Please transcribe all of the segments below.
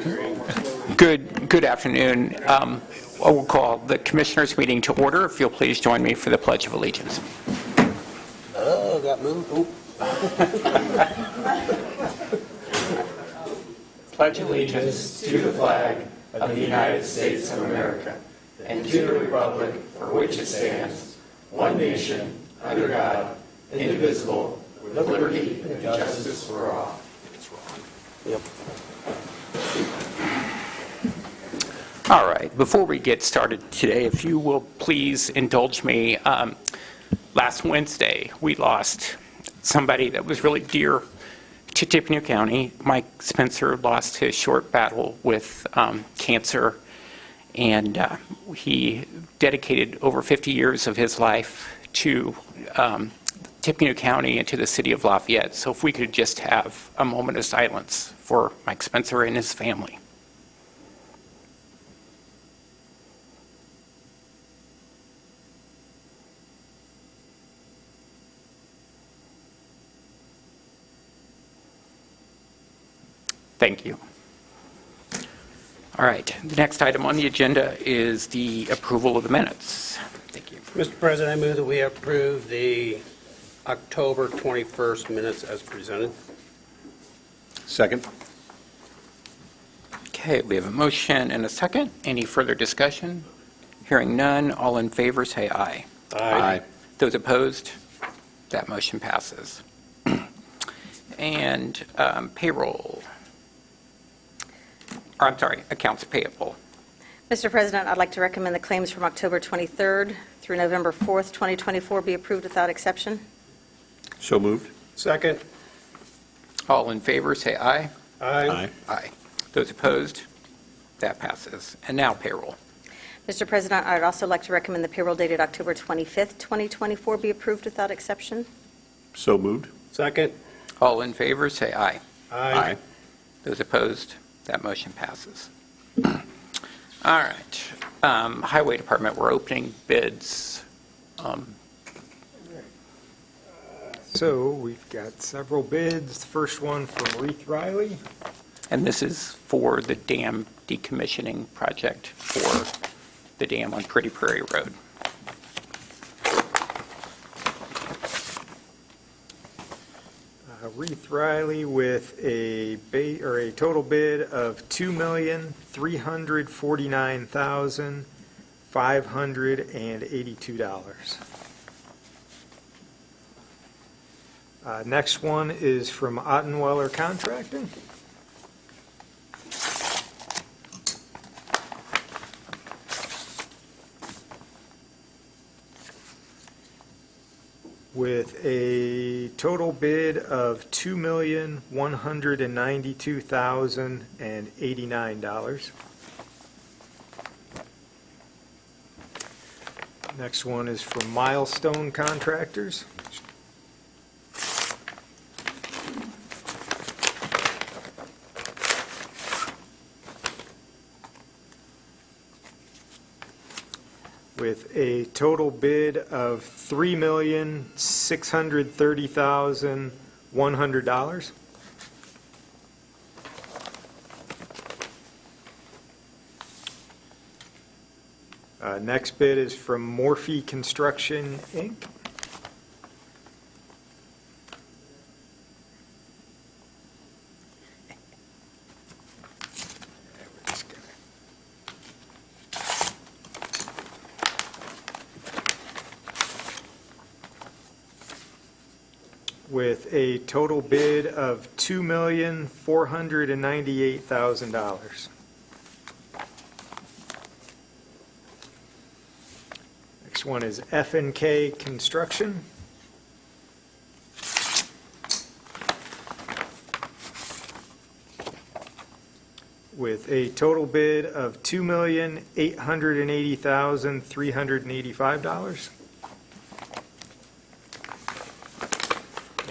Good afternoon. I will call the Commissioners' meeting to order. If you'll please join me for the Pledge of Allegiance. Oh, got moved. Oh. Pledge allegiance to the flag of the United States of America and to the republic for which it stands, one nation, under God, indivisible, with liberty and justice for all. Yep. All right, before we get started today, if you will please indulge me, last Wednesday we lost somebody that was really dear to Tippecanoe County. Mike Spencer lost his short battle with cancer, and he dedicated over 50 years of his life to Tippecanoe County and to the city of Lafayette. So if we could just have a moment of silence for Mike Spencer and his family. Thank you. All right, the next item on the agenda is the approval of the minutes. Thank you. Mr. President, I move that we approve the October 21st minutes as presented. Second. Okay, we have a motion and a second. Any further discussion? Hearing none, all in favor say aye. Aye. Those opposed? That motion passes. And payroll. Or, I'm sorry, accounts payable. Mr. President, I'd like to recommend the claims from October 23rd through November 4th, 2024 be approved without exception. So moved. Second. All in favor say aye. Aye. Aye. Those opposed? That passes. And now payroll. Mr. President, I'd also like to recommend the payroll dated October 25th, 2024 be approved without exception. So moved. Second. All in favor say aye. Aye. Those opposed? That motion passes. All right. Highway Department, we're opening bids. So we've got several bids. The first one from Reith Riley. And this is for the dam decommissioning project for the dam on Pretty Prairie Road. Reith Riley with a total bid of $2,349,582. Next one is from Ottenweller Contracting. With a total bid of $2,192,089. Next one is from Milestone Contractors. With a total bid of $3,630,100. Next bid is from Morphe Construction, Inc. With a total bid of $2,498,000. Next one is F&K Construction. With a total bid of $2,880,385.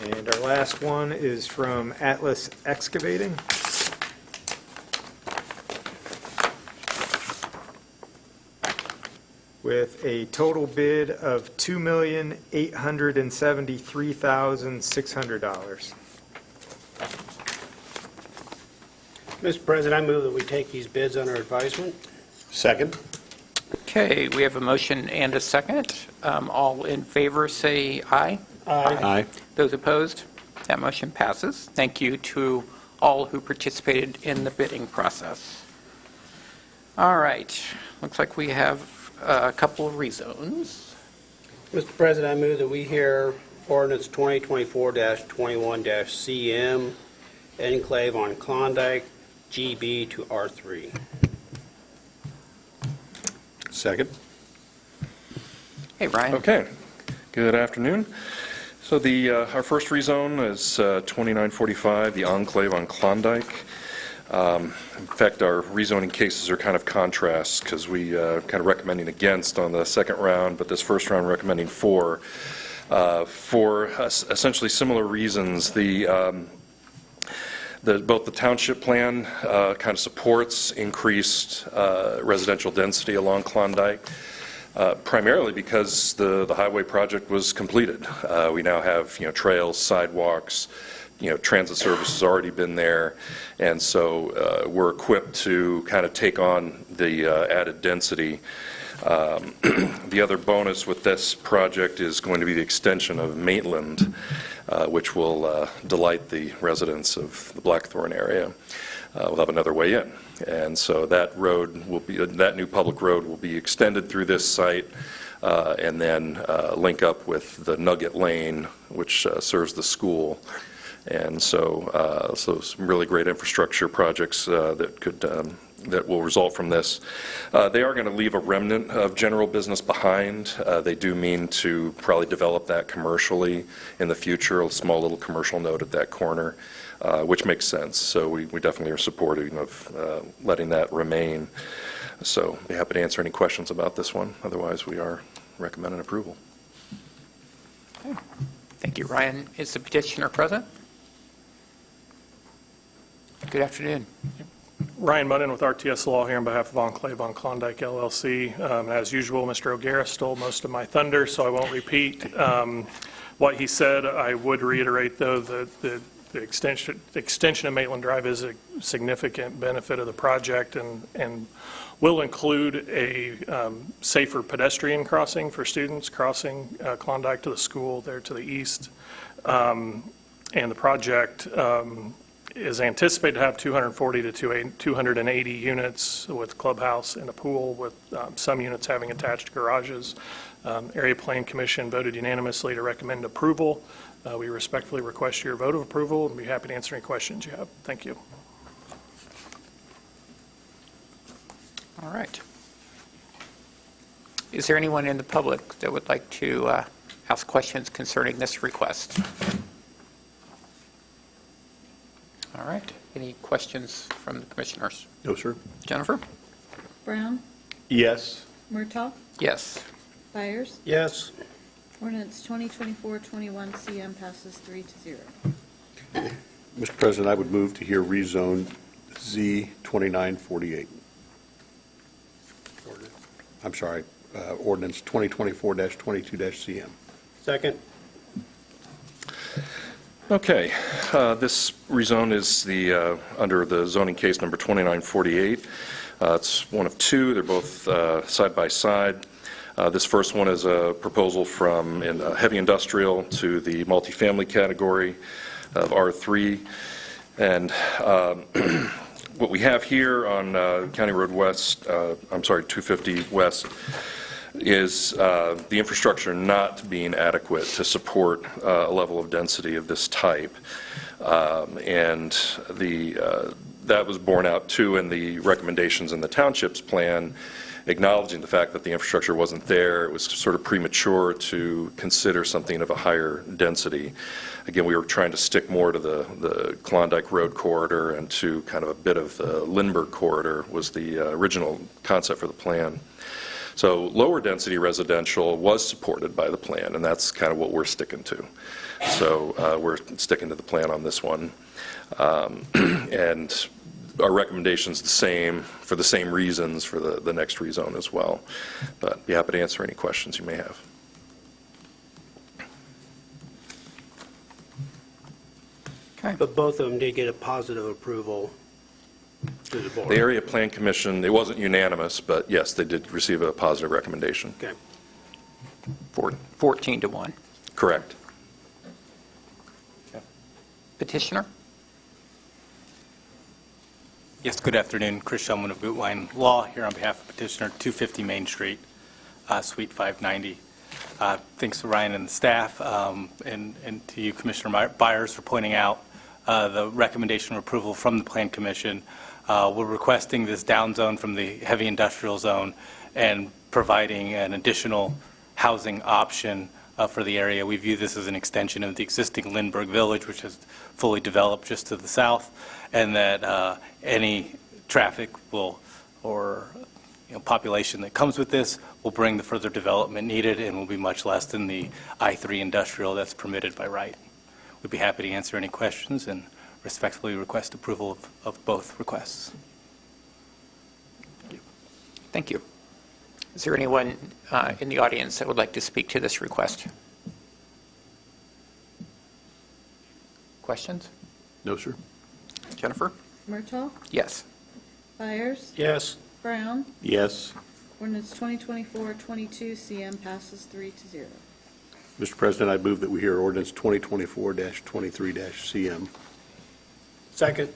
And our last one is from Atlas Excavating. With a total bid of $2,873,600. Mr. President, I move that we take these bids under advisement. Second? Okay, we have a motion and a second. All in favor, say aye. Aye. Those opposed? That motion passes. Thank you to all who participated in the bidding process. All right, looks like we have a couple of rezones. Mr. President, I move that we hear ordinance 2024-21-CM, enclave on Klondike, GB to R3. Second? Hey, Ryan. Okay, good afternoon. So our first rezone is 2945, the enclave on Klondike. In fact, our rezoning cases are kind of contrasts because we kind of recommending against on the second round, but this first round recommending for essentially similar reasons. Both the township plan kind of supports increased residential density along Klondike, primarily because the highway project was completed. We now have trails, sidewalks, transit service has already been there, and so we're equipped to kind of take on the added density. The other bonus with this project is going to be the extension of Maitland, which will delight the residents of the Blackthorn area. We'll have another way in, and so that new public road will be extended through this site, and then link up with the Nugget Lane, which serves the school. And so some really great infrastructure projects that will result from this. They are going to leave a remnant of general business behind. They do mean to probably develop that commercially in the future, a small little commercial node at that corner, which makes sense. So we definitely are supporting of letting that remain. So be happy to answer any questions about this one. Otherwise, we are recommending approval. Okay. Thank you, Ryan. Is the petitioner present? Good afternoon. Ryan Muddin with RTS Law here on behalf of Enclave on Klondike LLC. As usual, Mr. O'Gara stole most of my thunder, so I won't repeat what he said. I would reiterate, though, that the extension of Maitland Drive is a significant benefit of the project and will include a safer pedestrian crossing for students crossing Klondike to the school there to the east. And the project is anticipated to have 240 to 280 units with clubhouse and a pool, with some units having attached garages. Area Plan Commission voted unanimously to recommend approval. We respectfully request your vote of approval and be happy to answer any questions you have. Thank you. All right. Is there anyone in the public that would like to ask questions concerning this request? All right. Any questions from the commissioners? No, sir. Jennifer? Brown, Yes. Murtaugh, Yes. Byers. Yes. Ordinance 2024-21 CM passes 3-0. Mr. President, I would move to hear rezone Z 2948. I'm sorry, ordinance 2024-22-CM. Second. Okay, this rezone is under the zoning case number 2948. It's one of two. They're both side by side. This first one is a proposal from heavy industrial to the multifamily category of R3. And what we have here on County Road West, 250 West, is the infrastructure not being adequate to support a level of density of this type. And that was borne out too in the recommendations in the township's plan, acknowledging the fact that the infrastructure wasn't there. It was sort of premature to consider something of a higher density. Again, we were trying to stick more to the Klondike Road corridor and to kind of a bit of the Lindbergh corridor was the original concept for the plan. So lower density residential was supported by the plan, and that's kind of what we're sticking to. So we're sticking to the plan on this one. And our recommendation's the same, for the same reasons for the next rezone as well. But be happy to answer any questions you may have. Okay. But both of them did get a positive approval to the board? The Area Plan Commission, it wasn't unanimous, but yes, they did receive a positive recommendation. Okay. 14 to 1. Correct. Petitioner? Yes, good afternoon. Chris Shellman of Bootline Law here on behalf of petitioner 250 Main Street, Suite 590. Thanks to Ryan and the staff, and to you, Commissioner Byers, for pointing out the recommendation of approval from the Plan Commission. We're requesting this down zone from the heavy industrial zone and providing an additional housing option for the area. We view this as an extension of the existing Lindbergh Village, which is fully developed just to the south, and that any traffic will, or population that comes with this will bring the further development needed and will be much less than the I-3 industrial that's permitted by right. We'd be happy to answer any questions and respectfully request approval of both requests. Thank you. Is there anyone in the audience that would like to speak to this request? Questions? No, sir. Jennifer? Murtaugh? Yes. Byers? Yes. Brown? Yes. Ordinance 2024-22 CM passes 3-0. Mr. President, I move that we hear ordinance 2024-23-CM. Second.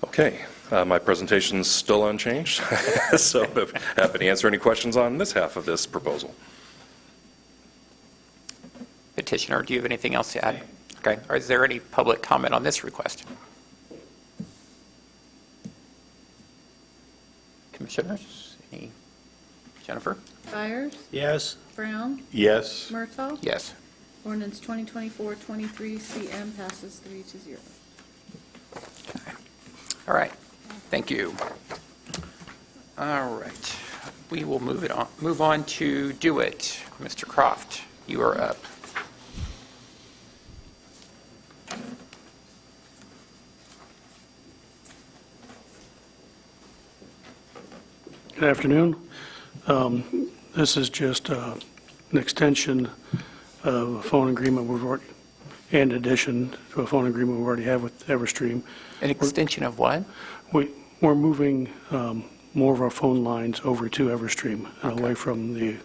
Okay, my presentation's still unchanged, so I'm happy to answer any questions on this half of this proposal. Petitioner, do you have anything else to add? Okay. Or is there any public comment on this request? Commissioners? Any? Jennifer? Byers? Yes. Brown? Yes. Murtaugh? Yes. Ordinance 2024-23 CM passes 3-0. All right. Thank you. All right. We will move on to Do It. Mr. Croft, you are up. Good afternoon. This is just an extension of a phone agreement we've already, in addition to a phone agreement we already have with Everstream. An extension of what? We're moving more of our phone lines over to Everstream and away from the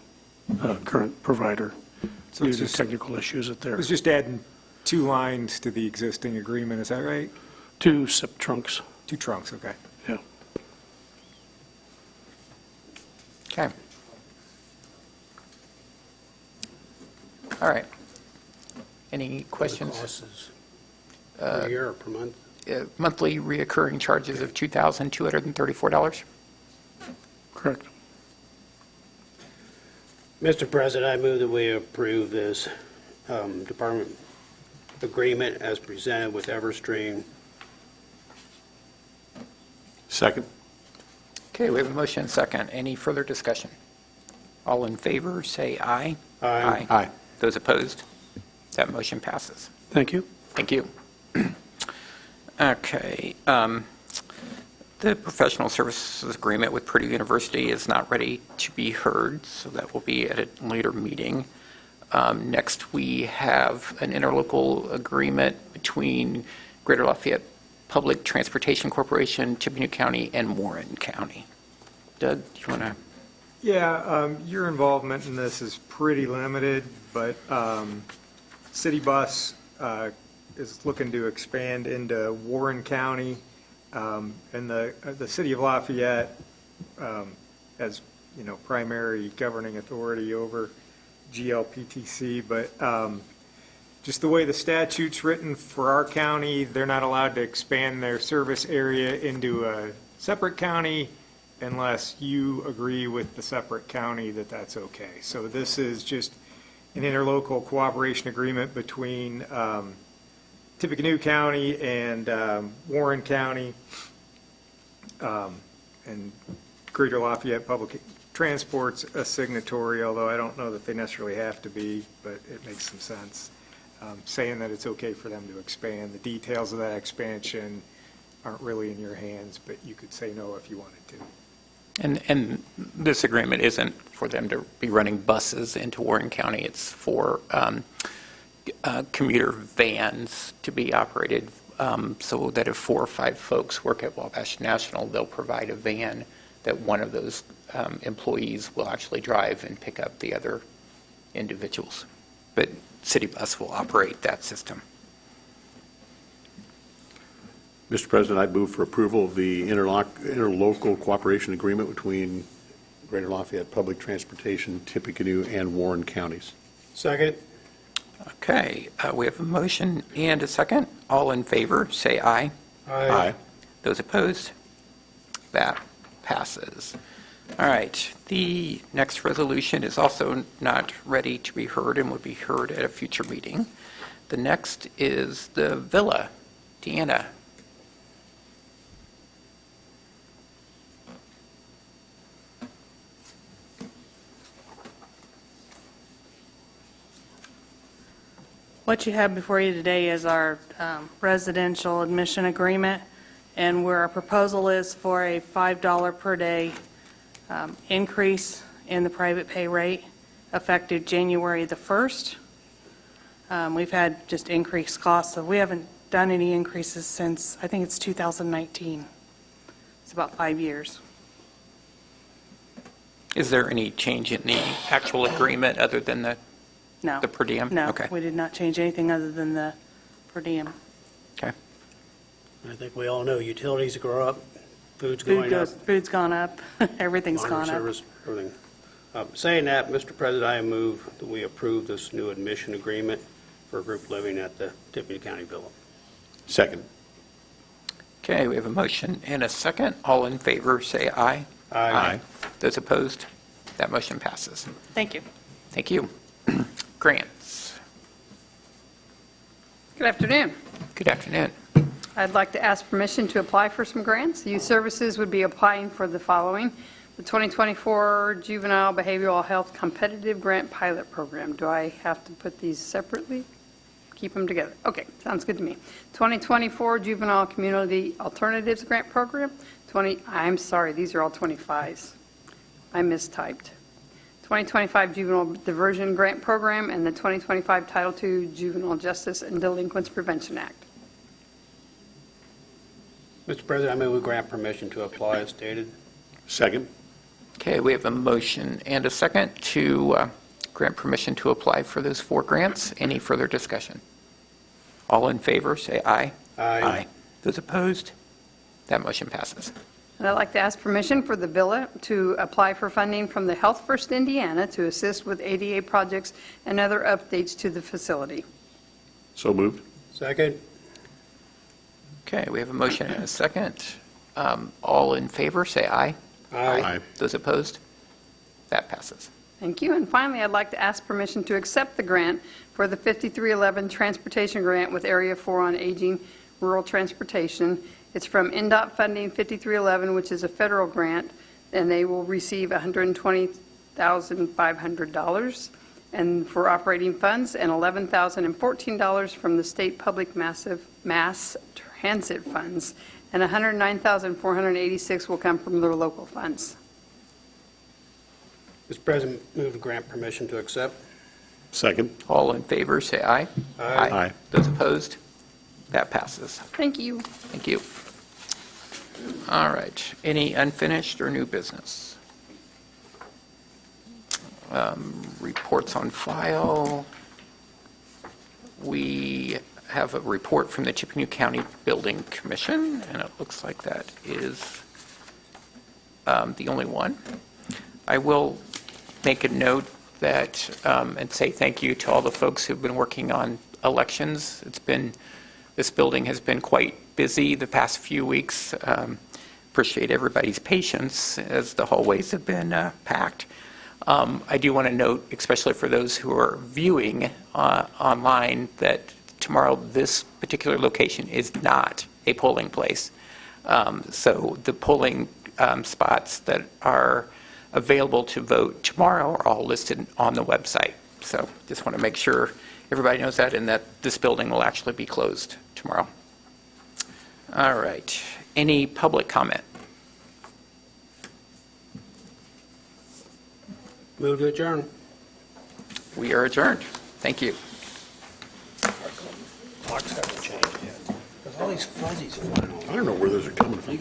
current provider So due it's to just- technical issues at It their was just adding 2 lines to the existing agreement, is that right? 2 SIP trunks. 2 trunks, okay. Yeah. Okay. All right. Any questions? Costs is per year or per month? Monthly reoccurring charges of $2,234. Correct. Mr. President, I move that we approve this department agreement as presented with Everstream. Second. Okay, we have a motion and second. Any further discussion? All in favor, say aye. Aye. Aye. Those opposed? That motion passes. Thank you. Thank you. Okay. The professional services agreement with Purdue University is not ready to be heard, so that will be at a later meeting. Next, we have an interlocal agreement between Greater Lafayette Public Transportation Corporation, Tippecanoe County, and Warren County. Doug, do you want to? Yeah, your involvement in this is pretty limited, but City Bus is looking to expand into Warren County, and the City of Lafayette as, primary governing authority over GLPTC, but just the way the statute's written for our county, they're not allowed to expand their service area into a separate county unless you agree with the separate county that that's okay. So this is just an interlocal cooperation agreement between Tippecanoe County and Warren County, and Greater Lafayette Public Transport's a signatory, although I don't know that they necessarily have to be, but it makes some sense. Saying that it's okay for them to expand. The details of that expansion aren't really in your hands, but you could say no if you wanted to. And this agreement isn't for them to be running buses into Warren County. It's for commuter vans to be operated so that if 4 or 5 folks work at Wabash National, they'll provide a van that one of those employees will actually drive and pick up the other individuals. But City Bus will operate that system. Mr. President, I move for approval of the interlocal cooperation agreement between Greater Lafayette Public Transportation, Tippecanoe, and Warren counties. Second? Okay, we have a motion and a second. All in favor, say aye. Aye. Those opposed? That passes. All right, the next resolution is also not ready to be heard and will be heard at a future meeting. The next is the Villa. Deanna. What you have before you today is our residential admission agreement, and where our proposal is for a $5 per day increase in the private pay rate effective January the 1st. We've had just increased costs, so we haven't done any increases since, I think it's 2019. It's about 5 years. Is there any change in the actual agreement other than the No. per diem? No, Okay. we did not change anything other than the per diem. Okay. I think we all know utilities grow up, food's going up. Food's gone up, everything's laundry gone up. service, everything. Saying that, Mr. President, I move that we approve this new admission agreement for group living at the Tippecanoe Villa. Second. Okay, we have a motion and a second. All in favor, say aye. Those opposed? That motion passes. Thank you. Thank you. Grants. Good afternoon. Good afternoon. I'd like to ask permission to apply for some grants. Youth Services would be applying for the following: the 2024 Juvenile Behavioral Health Competitive Grant Pilot Program. Do I have to put these separately? Keep them together. Okay, sounds good to me. 2024 Juvenile Community Alternatives Grant Program. I'm sorry, these are all 25s. I mistyped. 2025 Juvenile Diversion Grant Program, and the 2025 Title II Juvenile Justice and Delinquents Prevention Act. Mr. President, I move we grant permission to apply as stated. Second. Okay, we have a motion and a second to grant permission to apply for those 4 grants. Any further discussion? All in favor, say aye. Aye. Those opposed? That motion passes. And I'd like to ask permission for the Villa to apply for funding from the Health First Indiana to assist with ADA projects and other updates to the facility. So moved. Second? Okay, we have a motion and a second. All in favor, say aye. Aye. Those opposed? That passes. Thank you. And finally, I'd like to ask permission to accept the grant for the 5311 Transportation Grant with Area 4 on Aging Rural Transportation. It's from NDOT Funding 5311, which is a federal grant, and they will receive $120,500 and for operating funds, and $11,014 from the state public mass transit funds, and $109,486 will come from their local funds. Mr. President, move to grant permission to accept. Second. All in favor, say aye. Aye. Those opposed? That passes. Thank you. Thank you. All right. Any unfinished or new business? Reports on file. We have a report from the Tippecanoe County Building Commission, and it looks like that is the only one. I will make a note that, and say thank you to all the folks who've been working on elections. This building has been quite busy the past few weeks. Appreciate everybody's patience as the hallways have been packed. I do want to note, especially for those who are viewing online, that tomorrow this particular location is not a polling place. So the polling spots that are available to vote tomorrow are all listed on the website. So just want to make sure everybody knows that, and that this building will actually be closed tomorrow. All right. Any public comment? Move to adjourn. We are adjourned. Thank you. Clocks haven't changed yet. 'Cause all these these fuzzies flying all I don't know where those are coming from.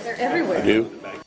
They're everywhere. I do?